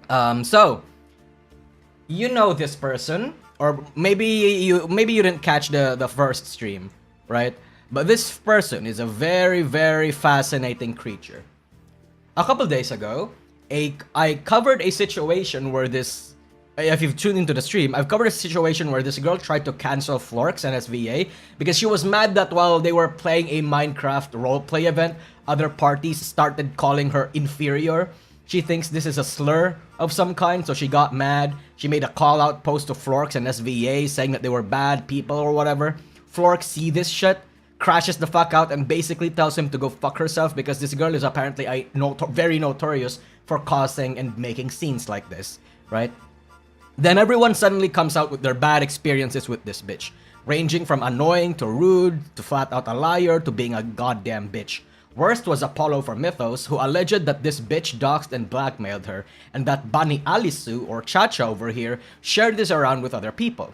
So you know this person, or maybe you didn't catch the first stream, right? But this person is a very very fascinating creature. A couple days ago, I covered a situation where this. If you've tuned into the stream, I've covered a situation where this girl tried to cancel Florks and SVA because she was mad that while they were playing a Minecraft roleplay event, other parties started calling her inferior. She thinks this is a slur of some kind, so she got mad. She made a call-out post to Florks and SVA saying that they were bad people or whatever. Florks see this shit, crashes the fuck out, and basically tells him to go fuck herself because this girl is apparently very notorious for causing and making scenes like this, right? Then everyone suddenly comes out with their bad experiences with this bitch, ranging from annoying to rude to flat out a liar to being a goddamn bitch. Worst was Apollo from Mythos, who alleged that this bitch doxed and blackmailed her, and that Bunny Alisu, or Chacha over here, shared this around with other people.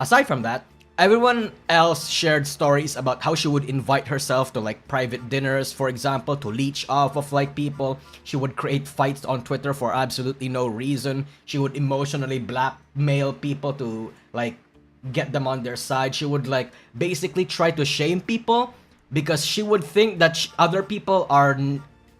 Aside from that, everyone else shared stories about how she would invite herself to like private dinners, for example, to leech off of like people. She would create fights on Twitter for absolutely no reason. She would emotionally blackmail people to like get them on their side. She would like basically try to shame people because she would think that other people are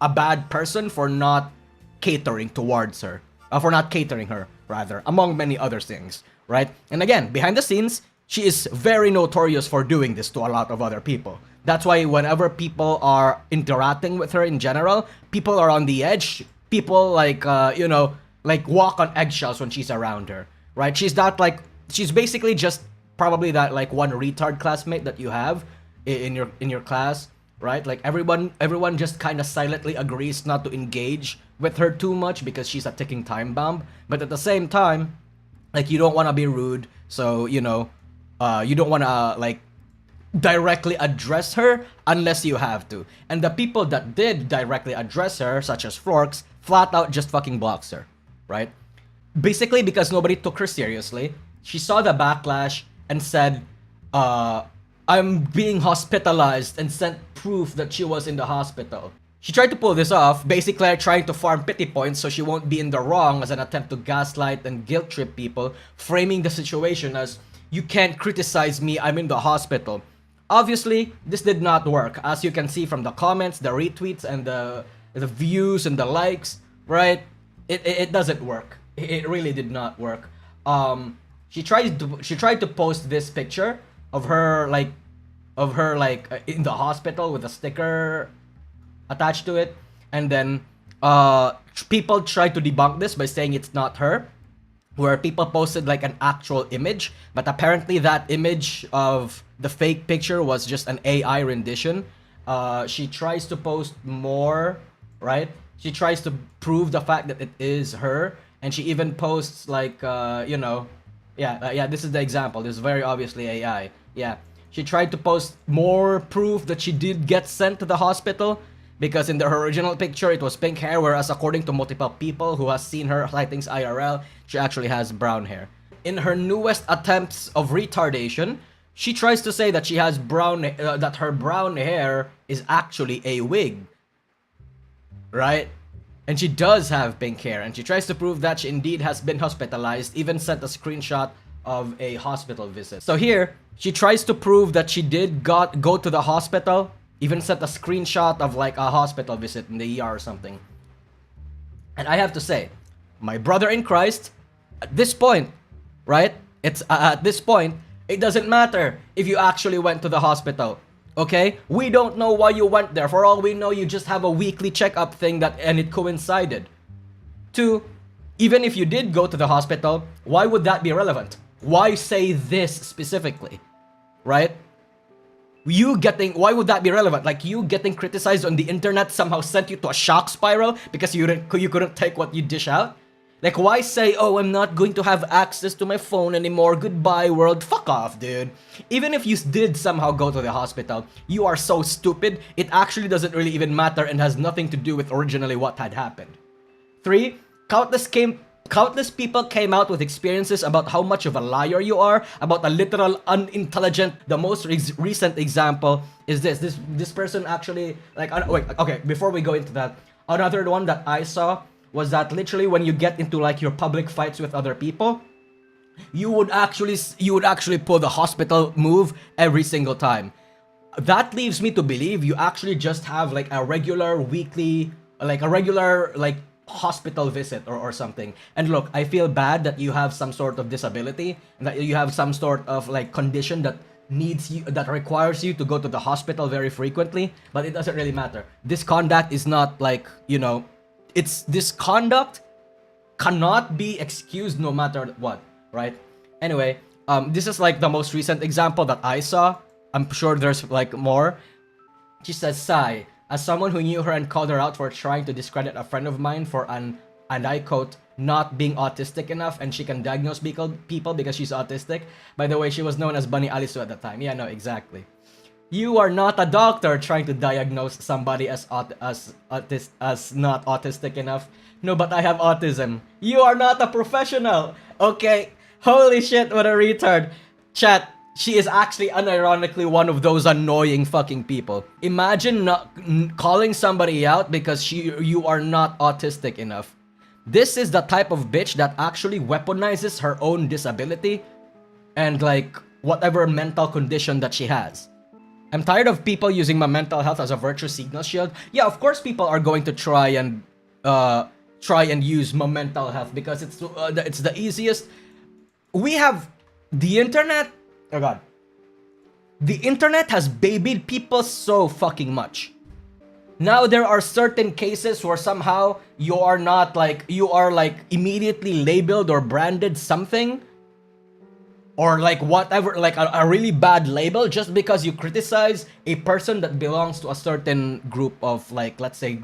a bad person for not catering towards her, for not catering her, rather, among many other things, right? And again, behind the scenes, she is very notorious for doing this to a lot of other people. That's why whenever people are interacting with her in general, people are on the edge. People like, like walk on eggshells when she's around her, right? She's basically just probably that like one retard classmate that you have in your class, right? Like everyone just kind of silently agrees not to engage with her too much because she's a ticking time bomb. But at the same time, like you don't want to be rude, so you don't want to like directly address her unless you have to. And the people that did directly address her, such as Florks, flat out just fucking blocks her, right? Basically because nobody took her seriously. She saw the backlash and said, I'm being hospitalized, and sent proof that she was in the hospital. She tried to pull this off, basically trying to farm pity points so she won't be in the wrong as an attempt to gaslight and guilt trip people, framing the situation as, you can't criticize me, I'm in the hospital. Obviously, this did not work, as you can see from the comments, the retweets, and the views and the likes, right? It doesn't work. It really did not work. She tried to post this picture of her like in the hospital with a sticker attached to it, and then people tried to debunk this by saying it's not her, where people posted like an actual image, but apparently that image of the fake picture was just an AI rendition. She tries to post more, right? She tries to prove the fact that it is her, and she even posts like this is the example. This is very obviously AI. Yeah, she tried to post more proof that she did get sent to the hospital, because in the original picture it was pink hair, whereas according to multiple people who has seen her sightings IRL, she actually has brown hair. In her newest attempts of retardation, she tries to say that she has that her brown hair is actually a wig, right? And she does have pink hair, and she tries to prove that she indeed has been hospitalized, even sent a screenshot of a hospital visit. So here, she tries to prove that she did go to the hospital, even sent a screenshot of like a hospital visit in the ER or something. And I have to say, my brother in Christ, at this point, right? At this point, it doesn't matter if you actually went to the hospital. Okay? We don't know why you went there. For all we know, you just have a weekly checkup thing and it coincided. 2, even if you did go to the hospital, why would that be relevant? Why say this specifically? Right? Why would that be relevant? Like, you getting criticized on the internet somehow sent you to a shock spiral because you couldn't take what you dish out? Like, why say, oh, I'm not going to have access to my phone anymore, goodbye world? Fuck off, dude. Even if you did somehow go to the hospital, you are so stupid, it actually doesn't really even matter and has nothing to do with originally what had happened. 3, countless people came out with experiences about how much of a liar you are, about a literal unintelligent. The most recent example is this person actually, like, wait, okay, before we go into that, another one that I saw was that literally when you get into like your public fights with other people, you would actually pull the hospital move every single time. That leaves me to believe you actually just have like a regular weekly, like a regular like hospital visit or something. And look, I feel bad that you have some sort of disability and that you have some sort of like condition that requires you to go to the hospital very frequently, but it doesn't really matter. This conduct is not like, you know, this conduct cannot be excused no matter what, right? Anyway, this is like the most recent example that I saw. I'm sure there's like more. She says, Sai, as someone who knew her and called her out for trying to discredit a friend of mine for and I quote, not being autistic enough and she can diagnose people because she's autistic. By the way, she was known as Bunny Alisu at the time. Yeah, no, exactly. You are not a doctor trying to diagnose somebody as not autistic enough. No, but I have autism. You are not a professional. Okay. Holy shit, what a retard. Chat, she is actually unironically one of those annoying fucking people. Imagine not calling somebody out because you are not autistic enough. This is the type of bitch that actually weaponizes her own disability and like whatever mental condition that she has. I'm tired of people using my mental health as a virtue signal shield. Yeah, of course people are going to try and use my mental health because it's the easiest. We have the internet. Oh god. The internet has babied people so fucking much. Now there are certain cases where somehow you are immediately labeled or branded something, or like whatever, like a really bad label just because you criticize a person that belongs to a certain group of, like, let's say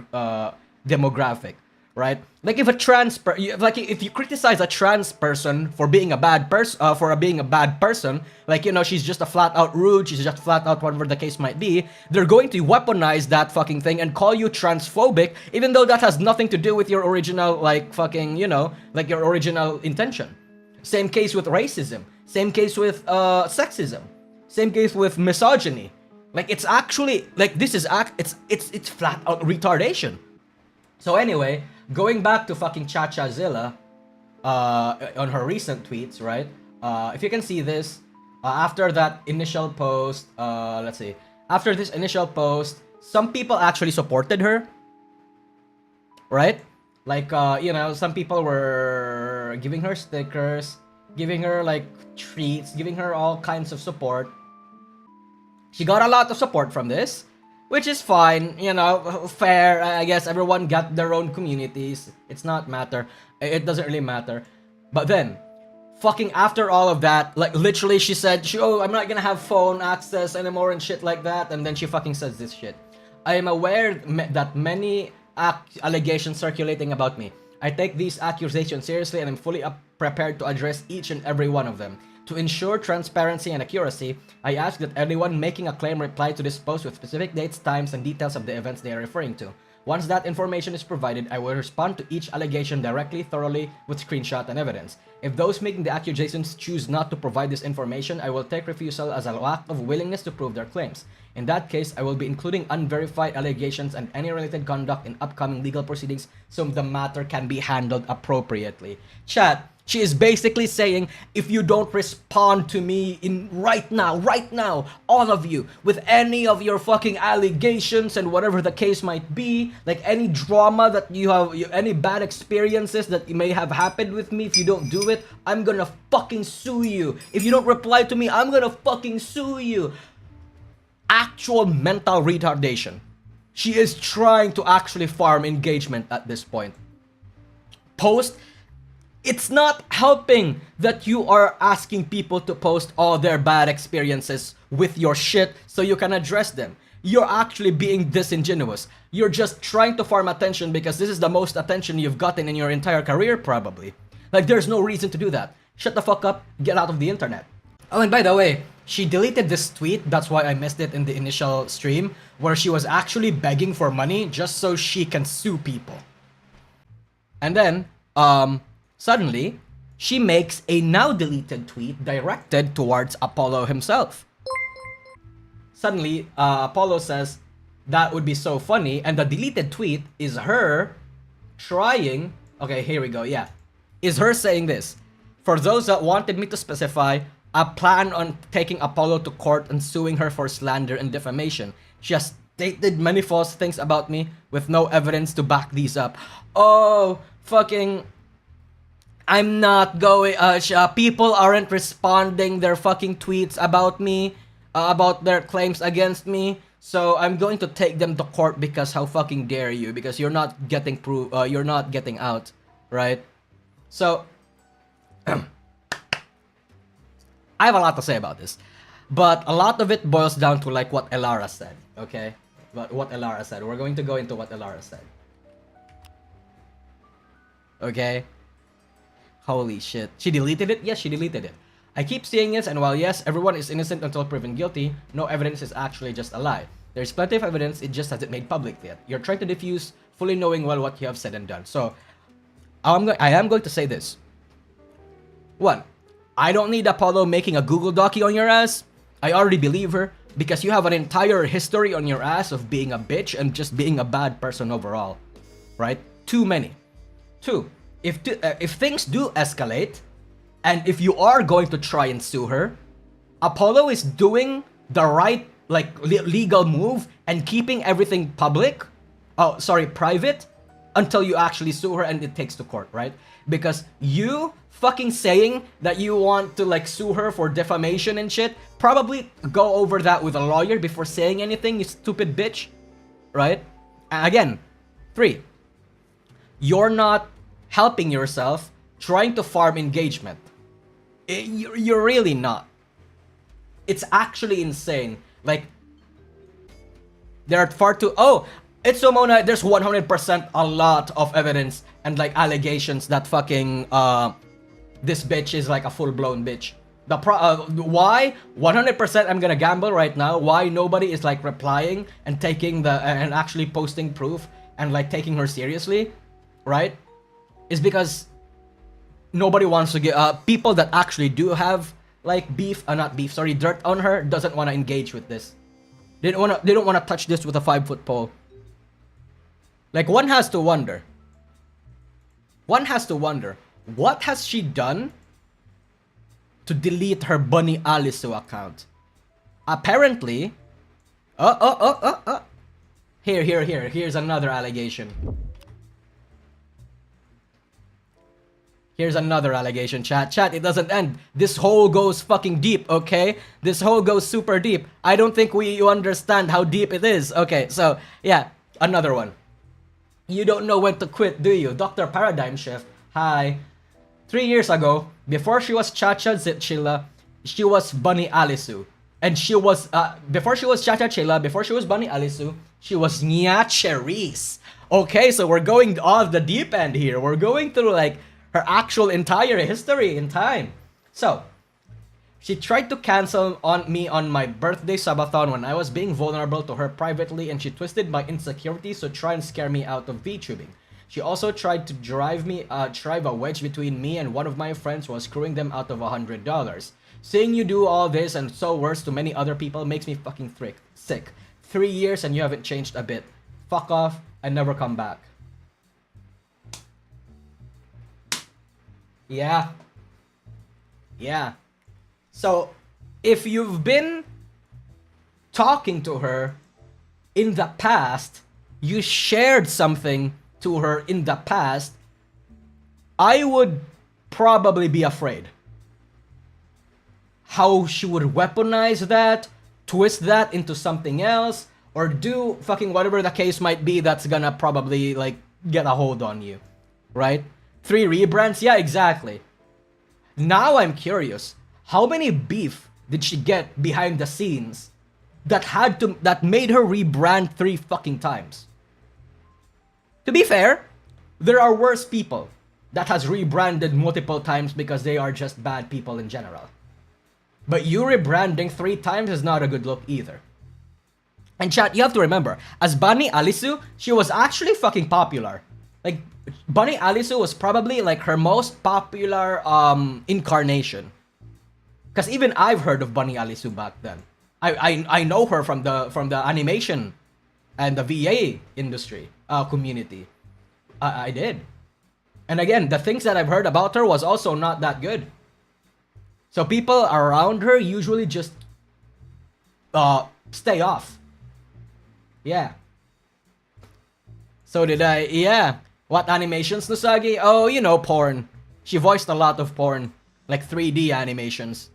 demographic, right? Like if if you criticize a trans person for being a bad person, like, you know, she's just a flat out rude, she's just flat out whatever the case might be, they're going to weaponize that fucking thing and call you transphobic, even though that has nothing to do with your original, like, fucking, you know, like your original intention. Same case with racism. Same case with sexism. Same case with misogyny. Like, it's actually like it's flat out retardation. So anyway, going back to fucking Chachazilla, on her recent tweets, right? If you can see this, after that initial post, let's see. After this initial post, some people actually supported her, right? Like, you know, some people were giving her stickers, giving her like treats, giving her all kinds of support. She got a lot of support from this, which is fine, you know, fair. I guess everyone got their own communities. It's not matter. It doesn't really matter. But then, fucking after all of that, like literally she said, oh, I'm not gonna have phone access anymore and shit like that. And then she fucking says this shit. I am aware that many allegations circulating about me. I take these accusations seriously and I'm fully prepared to address each and every one of them. To ensure transparency and accuracy, I ask that anyone making a claim reply to this post with specific dates, times, and details of the events they are referring to. Once that information is provided, I will respond to each allegation directly, thoroughly, with screenshot and evidence. If those making the accusations choose not to provide this information, I will take refusal as a lack of willingness to prove their claims. In that case, I will be including unverified allegations and any related conduct in upcoming legal proceedings so the matter can be handled appropriately. Chat, she is basically saying, if you don't respond to me in right now, all of you, with any of your fucking allegations and whatever the case might be, like any drama that you have, any bad experiences that may have happened with me, if you don't do it, I'm gonna fucking sue you. If you don't reply to me, I'm gonna fucking sue you. Actual mental retardation. She is trying to actually farm engagement at this point. Post. It's not helping that you are asking people to post all their bad experiences with your shit so you can address them. You're actually being disingenuous. You're just trying to farm attention because this is the most attention you've gotten in your entire career, probably. Like, there's no reason to do that. Shut the fuck up, get out of the internet. Oh, and by the way, she deleted this tweet, that's why I missed it in the initial stream, where she was actually begging for money just so she can sue people. And then, suddenly, she makes a now deleted tweet directed towards Apollo himself. Suddenly, Apollo says, that would be so funny, and the deleted tweet is her trying Okay, here we go. Yeah. Is her saying this. For those that wanted me to specify, I plan on taking Apollo to court and suing her for slander and defamation. She has stated many false things about me with no evidence to back these up. Oh, fucking... I'm not going... people aren't responding their fucking tweets about me, about their claims against me. So I'm going to take them to court because how fucking dare you? Because you're not getting you're not getting out, right? So... I have a lot to say about this, but a lot of it boils down to like what Elara said, okay? What Elara said. We're going to go into what Elara said. Okay? Holy shit. She deleted it? Yes, she deleted it. I keep seeing this, and while yes, everyone is innocent until proven guilty, no evidence is actually just a lie. There's plenty of evidence, it just hasn't made public yet. You're trying to diffuse, fully knowing well what you have said and done. So, I am going to say this. One, I don't need Apollo making a Google Docie on your ass. I already believe her because you have an entire history on your ass of being a bitch and just being a bad person overall, right? Too many. Two, if things do escalate, and if you are going to try and sue her, Apollo is doing the right legal move and keeping everything private until you actually sue her and it takes to court, right? Because you fucking saying that you want to like sue her for defamation and shit, probably go over that with a lawyer before saying anything, you stupid bitch, right? And again, 3, you're not helping yourself trying to farm engagement. You're really not. It's actually insane. Like, there are far too... Oh, it's so Mona, there's 100% a lot of evidence and like allegations that fucking this bitch is like a full-blown bitch. Why 100% I'm gonna gamble right now why nobody is like replying and taking and actually posting proof and like taking her seriously, right? Is because nobody wants to get people that actually do have like dirt on her doesn't want to engage with this. They don't want to touch this with a 5-foot pole. Like, one has to wonder, what has she done to delete her Bunny Alisu account? Apparently, here's another allegation. Here's another allegation, chat, it doesn't end. This hole goes fucking deep, okay? This hole goes super deep. I don't think you understand how deep it is. Okay, so, yeah, another one. You don't know when to quit, do you? Dr. Paradigm Shift. Hi. 3 years ago, before she was Chacha Chilla, she was Bunny Alisu. And she was, before she was Chacha Chilla, before she was Bunny Alisu, she was Nya Cherise. Okay, so we're going off the deep end here. We're going through, like, her actual entire history in time. So, she tried to cancel me on my birthday subathon when I was being vulnerable to her privately, and she twisted my insecurities to try and scare me out of VTubing. She also tried to drive a wedge between me and one of my friends while screwing them out of $100. Seeing you do all this and so worse to many other people makes me fucking sick. 3 years and you haven't changed a bit. Fuck off and never come back. Yeah. So, if you've been talking to her in the past, you shared something to her in the past, I would probably be afraid how she would weaponize that, twist that into something else, or do fucking whatever the case might be that's gonna probably like get a hold on you, right? 3 rebrands? Yeah, exactly. Now I'm curious, how many beef did she get behind the scenes that made her rebrand 3 fucking times? To be fair, there are worse people that has rebranded multiple times because they are just bad people in general. But you rebranding 3 times is not a good look either. And chat, you have to remember, as Bunny Alisu, she was actually fucking popular. Like, Bunny Alisu was probably like her most popular incarnation. Because even I've heard of Bunny Alisu back then. I know her from the animation and the VA industry community. I did. And again, the things that I've heard about her was also not that good. So people around her usually just stay off. Yeah. So did I, yeah. What animations, Nusagi? Oh, you know, porn. She voiced a lot of porn. Like 3D animations.